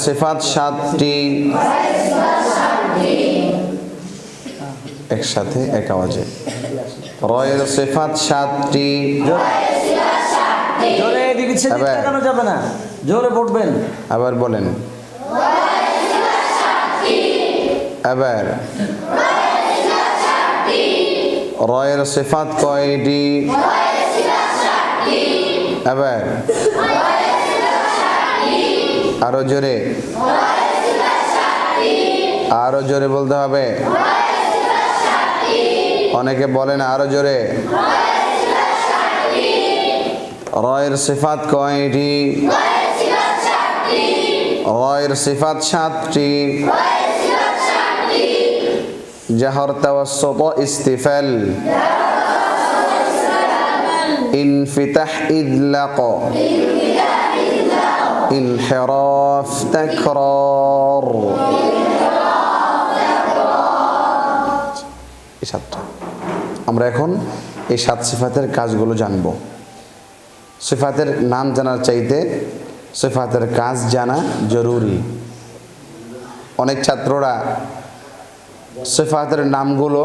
সিফাত সাতটি, একসাথে এক আওয়াজে। রয়ের সিফাত সাতটি, জোরে এদিকে সেদিকে তাকানো যাবে না, জোরে পড়বেন। আবার বলেন, আবার রয়ের সিফাত কয়টি, আবার আরো জোরে, আরো জোরে বলতে হবে। অনেকে বলেন আরো জোরে। রয়ের সিফাত কয়টি, রয়ের সিফাত সাতটি। জাহর তাওয়াসসুত ইস্তিফাল, ইনফিতাহ ইদলাক, ইনহিরাফ তাকরার। এই সাতটা। আমরা এখন এই সাত সিফাতের কাজগুলো জানব। সিফাতের নাম জানার চাইতে সিফাতের কাজ জানা জরুরি। অনেক ছাত্ররা সিফাতের নামগুলো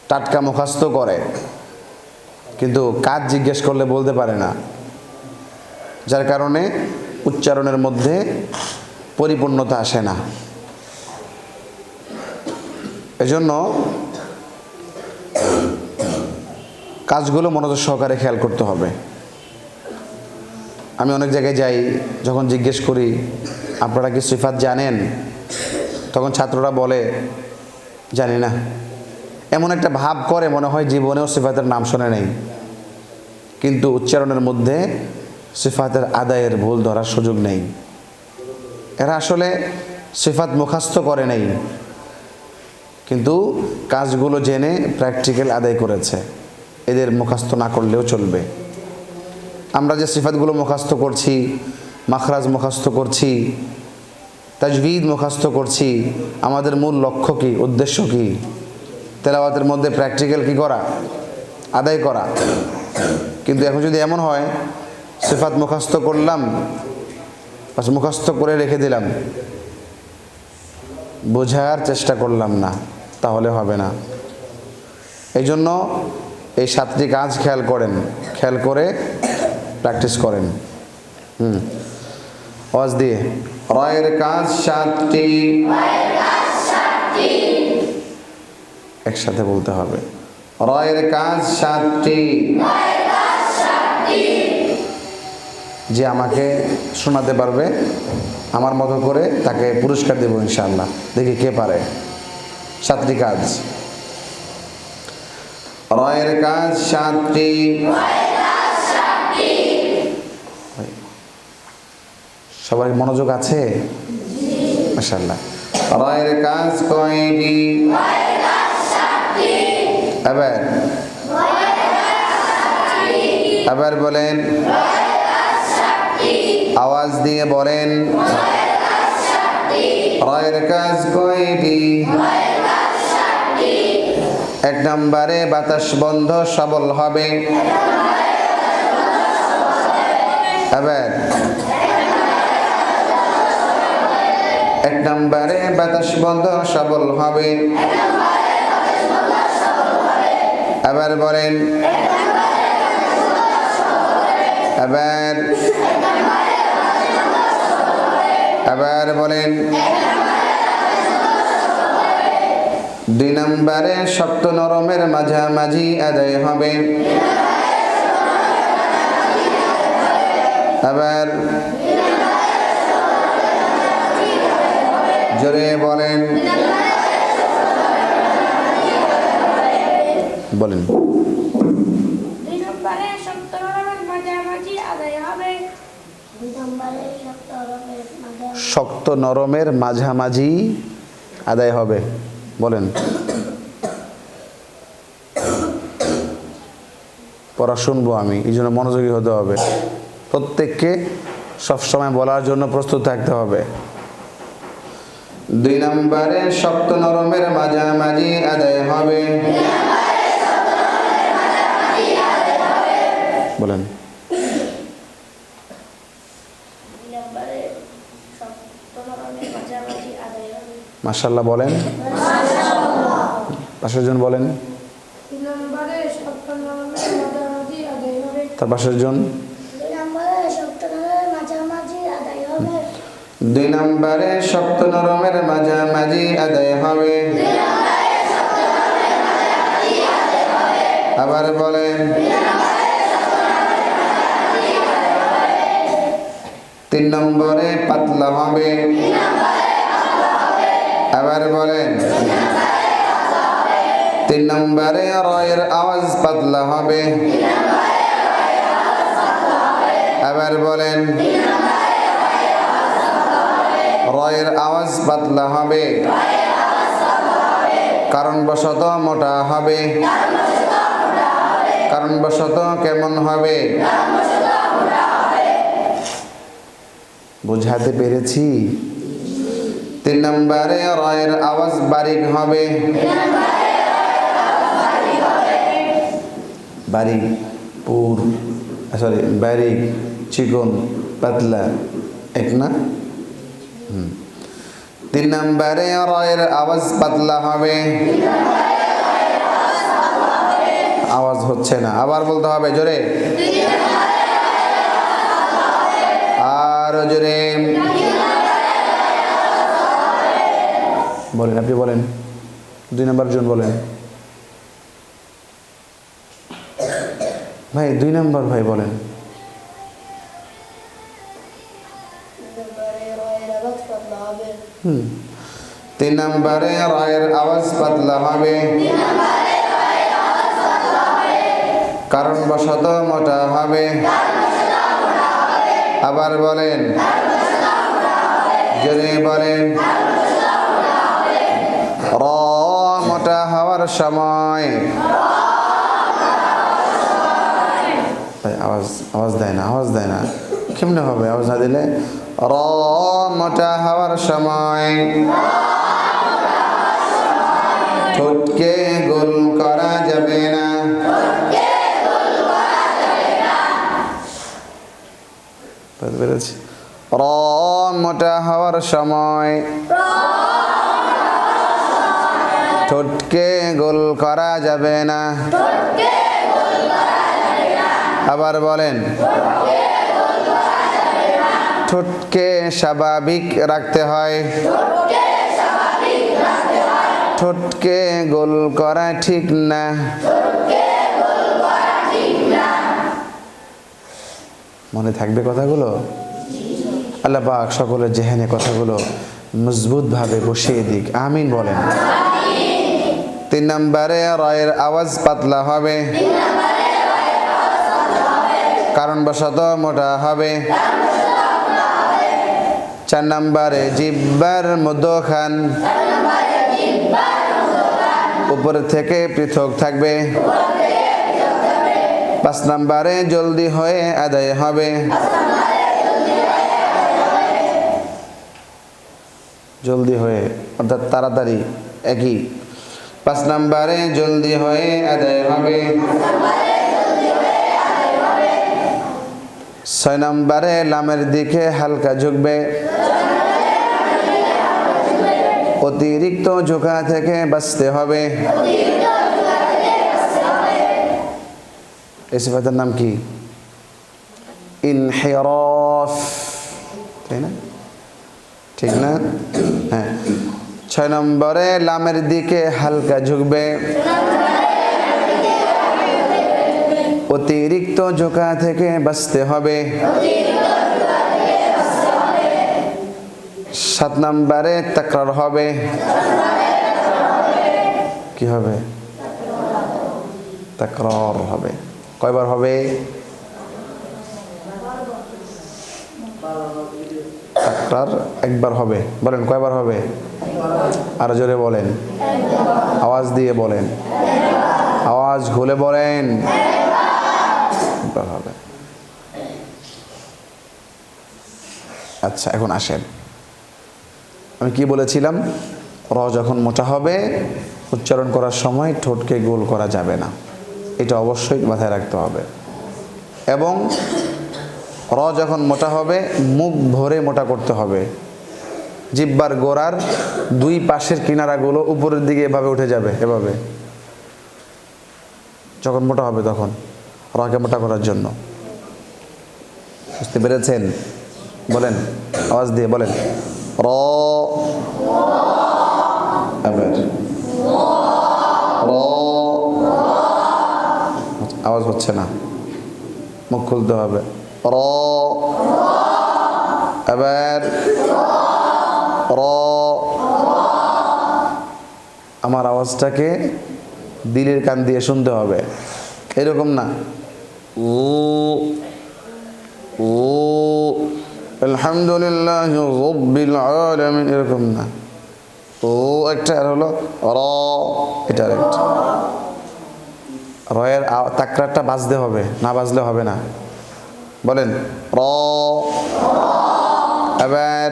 টাটকা মুখস্থ করে, কিন্তু কাজ জিজ্ঞেস করলে বলতে পারে না, যার কারণে উচ্চারণের মধ্যে পরিপূর্ণতা আসে না। এজন্য কাজগুলো মনোযোগ সহকারে খেয়াল করতে হবে। আমি অনেক জায়গায় যাই, যখন জিজ্ঞেস করি আপনারা কি সিফাত জানেন, তখন ছাত্ররা বলে জানি না। এমন একটা ভাব করে মনে হয় জীবনেও সিফাতের নাম শোনে নেই, কিন্তু উচ্চারণের মধ্যে সিফাতের আদায়ের ভুল ধরার সুযোগ নেই। এরা আসলে সিফাত মুখস্থ করে নেই, কিন্তু কাজগুলো জেনে প্র্যাকটিক্যাল আদায় করেছে। এদের মুখস্থ না করলেও চলবে। আমরা যে সিফাতগুলো মুখস্থ করছি, মাখরাজ মুখস্থ করছি, তাজবিদ মুখস্থ করছি, আমাদের মূল লক্ষ্য কি, উদ্দেশ্য কি? তেলাওয়াতের মধ্যে প্র্যাকটিক্যাল কি করা, আদায় করা। কিন্তু এখন যদি এমন হয় সিফাত মুখস্থ করলাম, বাস মুখস্থ করে রেখে দিলাম, বোঝার চেষ্টা করলাম না, তাহলে হবে না। এই জন্য এই সাতটি কাজ খেয়াল করেন, খেয়াল করে প্র্যাকটিস করেন। আওয়াজ দিয়ে রয়ের কাজ সাতটি, একসাথে বলতে হবে। রয়ের কাজ সাতটি। যে আমাকে শোনাতে পারবে আমার মতো করে তাকে পুরস্কার দেব ইনশাআল্লাহ। দেখি কে পারে। সাতটি কাজ। রয়ের কাজ সাতটি। সবার মনোযোগ আছে? মাশাআল্লাহ। রয়ের কাজ কয়টি? আবার বলেন, আওয়াজ দিয়ে বলেন, রয়ের কাজ কয়টি? এক নম্বরে বাতাস বন্ধ সবল হবে। আবার এক নম্বরে বাতাস বন্ধ সবল হবে। আবার বলেন, আবার আবার বলেন। দুই নম্বরে শক্ত নরমের মাঝামাঝি আদায় হবে। আবার জোরে বলেন, বলেন। শক্ত নরমের মাঝামাঝি আদায় হবে। বলেন। পড়া শুনবো আমি, এই জন্য মনোযোগী হতে হবে। প্রত্যেককে সবসময় বলার জন্য প্রস্তুত থাকতে হবে। দুই নম্বরে শক্ত নরমের মাঝামাঝি আদায় হবে। বলেন। সপ্তমরণের মাঝামাঝি আদায় হবে। মাশাআল্লাহ বলেন। পাশের জন বলেন। 3 নম্বরে সপ্তমরণের মাঝামাঝি আদায় হবে। তার পাশের জন। 2 নম্বরে সপ্তমরণের মাঝামাঝি আদায় হবে। 2 নম্বরে সপ্ত নরমের মাঝামাঝি আদায় হবে। আবার বলেন। 3 নম্বরে পাতলা হবে। আবার বলেন। 3 নম্বরে রয়ের আওয়াজ পাতলা হবে। আবার বলেন। রয়ের আওয়াজ পাতলা হবে, কারণবশত মোটা হবে। কারণবশত কেমন হবে? বুঝাতে পেরেছি? 3 নম্বরে রয়ের আওয়াজ বারিক হবে। বারিক, পুর, সরি বারিক, চিকন, পাতলা, এক না? 3 নম্বরে রয়ের আওয়াজ পাতলা হবে। আওয়াজ হচ্ছে না, আবার বলতে হবে জোরে। আর জোরে বলেন। আপনি বলেন। 2 নম্বর জন বলেন। ভাই 2 নম্বর ভাই বলেন। 3 নম্বরে রয়ের আওয়াজ পাতলা হবে, কারণবশত মোটা হবে। আবার বলেন, জোরে বলেন। র মোটা হওয়ার সময়। আওয়াজ দেয় না, আওয়াজ দেয় না, কেমনে হবে আওয়াজ না দিলে? র মোটা হওয়ার সময় ঠোঁটকে গোল করা যাবে না। পেরেছি? র মোটা হওয়ার সময় ঠোঁটকে গোল করা যাবে না। আবার বলেন। ঠোঁটকে স্বাভাবিক রাখতে হয়। ঠোঁটকে গোল করা ঠিক না। মনে থাকবে কথাগুলো? আল্লাহ পাক সকলের জেহেনে কথাগুলো মজবুত ভাবে বসিয়ে দিক, আমিন বলেন। 3 নম্বরে রয়ের আওয়াজ পাতলা হবে, কারণবশত মোটা হবে। 4 নম্বরে জিহ্বার মধ্যখান উপর থেকে পৃথক থাকবে। 5 নম্বরে জলদি হয়ে আদায় হবে। জলদি হয়ে অর্থাৎ তাড়াতাড়ি, একই। 5 নম্বরে জলদি হয়ে আদায় হবে। 6 নম্বরে লামের দিকে হালকা ঝুঁকবে। অতিরিক্ত ঝোঁকা থেকে বাঁচতে হবে। এই সিফাতের নাম কি? ইনহিরাফ, তাই না? ঠিক না? হ্যাঁ। 6 নম্বরে লামের দিকে হালকা ঝুঁকবে। অতিরিক্ত ঝোঁকা থেকে বাঁচতে হবে। 7 নম্বরে তাকরার হবে। কি হবে? তাকরার হবে। কয়বার হবে? তাকরার একবার হবে। বলেন কয়বার হবে? আরো জোরে বলেন, আওয়াজ দিয়ে বলেন, আওয়াজ খুলে বলেন। একবার হবে। আচ্ছা, এখন আসেন, আমি কি বলেছিলাম? র যখন মোটা হবে উচ্চারণ করার সময় ঠোঁটকে গোল করা যাবে না, এটা অবশ্যই মাথায় রাখতে হবে। এবং র যখন মোটা হবে মুখ ভরে মোটা করতে হবে, জিহ্বার গোড়ার দুই পাশের কিনারাগুলো উপরের দিকে এভাবে উঠে যাবে, এভাবে। যখন মোটা হবে তখন রকে মোটা করার জন্য। বুঝতে পেরেছেন? বলেন, আওয়াজ দিয়ে বলেন, র। এবার র, আওয়াজ হচ্ছে না, মুখ খুলতে হবে। র, এবার র। আমার আওয়াজটাকে দিলের কান দিয়ে শুনতে হবে, এরকম না ও ও আলহামদুলিল্লাহ রাব্বিল আলামিন, এরকম না। ও একটা, আর হলো র, এটা আরেকটা। রয়ের তাকরারটা বাজতে হবে, না বাজলে হবে না। বলেন র, এবার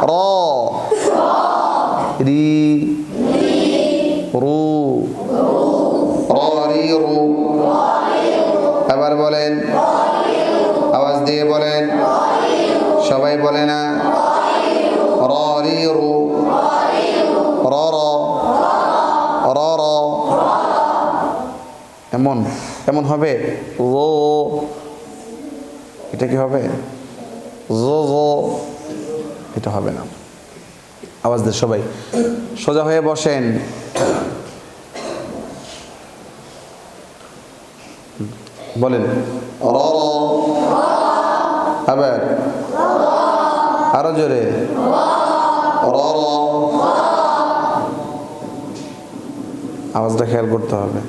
র, রি, রু, র রি রু। এবার বলেন, আওয়াজ দিয়ে বলেন, সবাই বলে না, র রি রু, র র, র র। এমন এমন হবে ও, এটা কি হবে জো জো, এটা হবে না। আওয়াজ দিয়ে সবাই সোজা হয়ে বসেন। বলেন র র, আবার আরো জোরে র র। আওয়াজটা খেয়াল করতে হবে।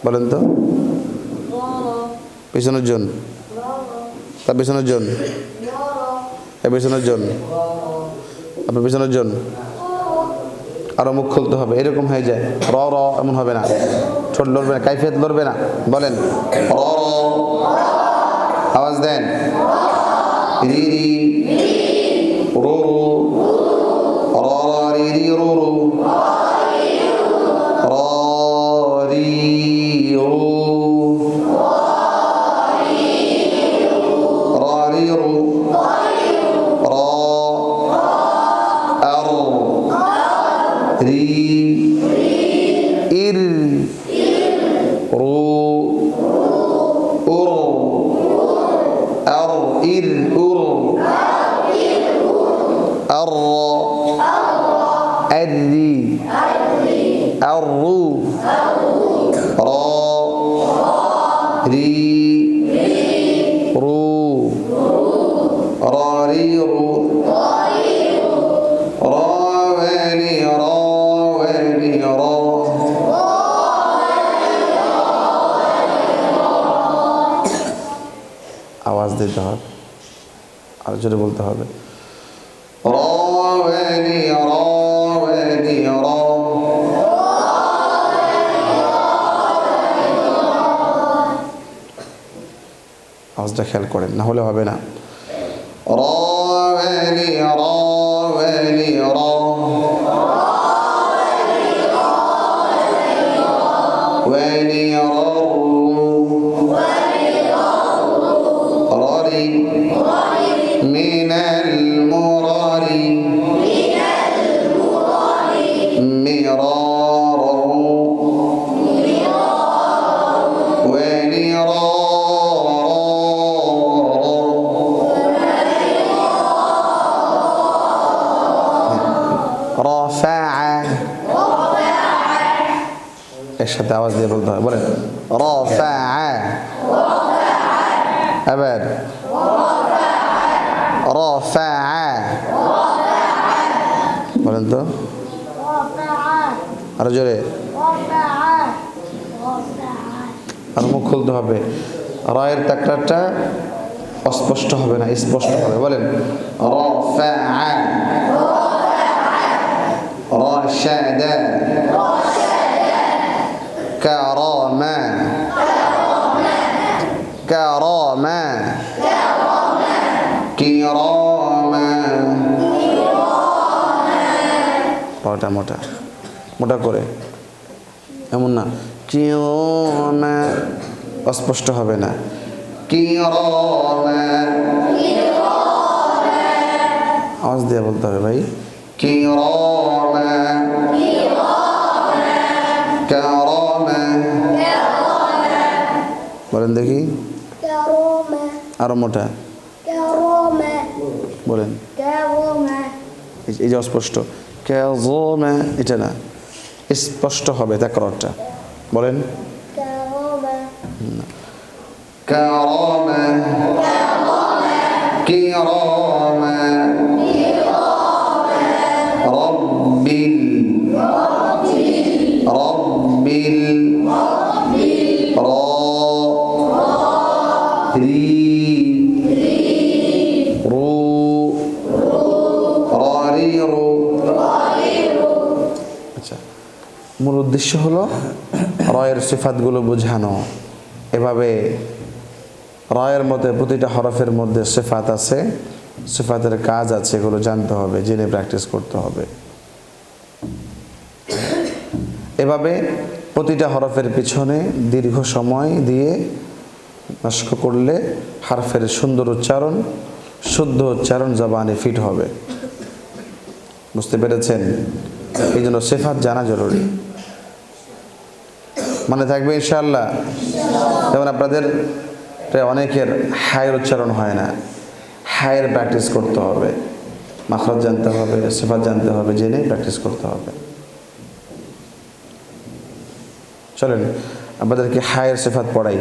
বলেন তো, পিছনের জন, তার পিছনের জন, এর পিছনের জন, আপনার পিছনের জন, আরো মুখ খুলতে হবে, এরকম হয়ে যায়। র র এমন হবে না, ঠোঁট লড়বে না, কাইফিয়ত লড়বে না। বলেন র র, আওয়াজ দেন, রি রি, রু রু, র র রি রি রু রু, র রি রু, র রি রু, র আর, রি ইর, রু উর, আর ইর উর, আর আররি, আররু, র রি রু, র রি রু, র ওয়ালি র ওয়ালি র। আওয়াজ দিতে হবে, আর জোরে বলতে হবে, র ওয়ালি র ওয়ালি র। আওয়াজটা খেয়াল করেন, না হলে হবে না। র ওয়ালি র ওয়ালি র, ওয়ালি র ররি মিনাল মুরারি মিরারু, ওয়ালি র রফাআ, এর সাথে আওয়াজ দিয়ে বলতে হয়। বলেন রফাআ, এবার রফাআ, বলেন তো আরো জোরে, আর মুখ খুলতে হবে। রয়ের তাকরারটা অস্পষ্ট হবে না, স্পষ্ট হবে। বলেন রফাআ, রশাদা, কারামা, কারামা, কিরামা। রটা মোটা মোটা করে, এমন না কিরামা, অস্পষ্ট হবে না। কিরামা আওয়াজ দিয়ে বলতে হবে ভাই। কিরামা কারামা বলেন দেখি, كرامة আরো মোটা كرامة বলেন। كرامة এই যে অস্পষ্ট কারামা, এটা না, স্পষ্ট হবে তাকরারটা। বলেন كرامة কারামা কিরামা রব্বিল রা রি রু রি রু। আচ্ছা, মূল উদ্দেশ্য হলো রয়ের সিফাতগুলো বোঝানো। এভাবে রয়ের মধ্যে প্রতিটা হরফের মধ্যে সিফাত আছে, সিফাতের কাজ আছে, এগুলো জানতে হবে, জেনে প্র্যাকটিস করতে হবে। এভাবে প্রতিটা হরফের পিছনে দীর্ঘ সময় দিয়ে মশক করলে হারফের সুন্দর উচ্চারণ, শুদ্ধ উচ্চারণ জবানে ফিট হবে। বুঝতে পেরেছেন? এই জন্য সিফাত জানা জরুরি। মনে থাকবে ইনশাআল্লাহ। যেমন আপনাদের প্রায় অনেকের হায়ের উচ্চারণ হয় না, হায়ের প্র্যাকটিস করতে হবে, মাখরাজ জানতে হবে, সিফাত জানতে হবে, জেনে প্র্যাকটিস করতে হবে। চলেন আপনাদেরকে হায়ের সিফাত পড়াই।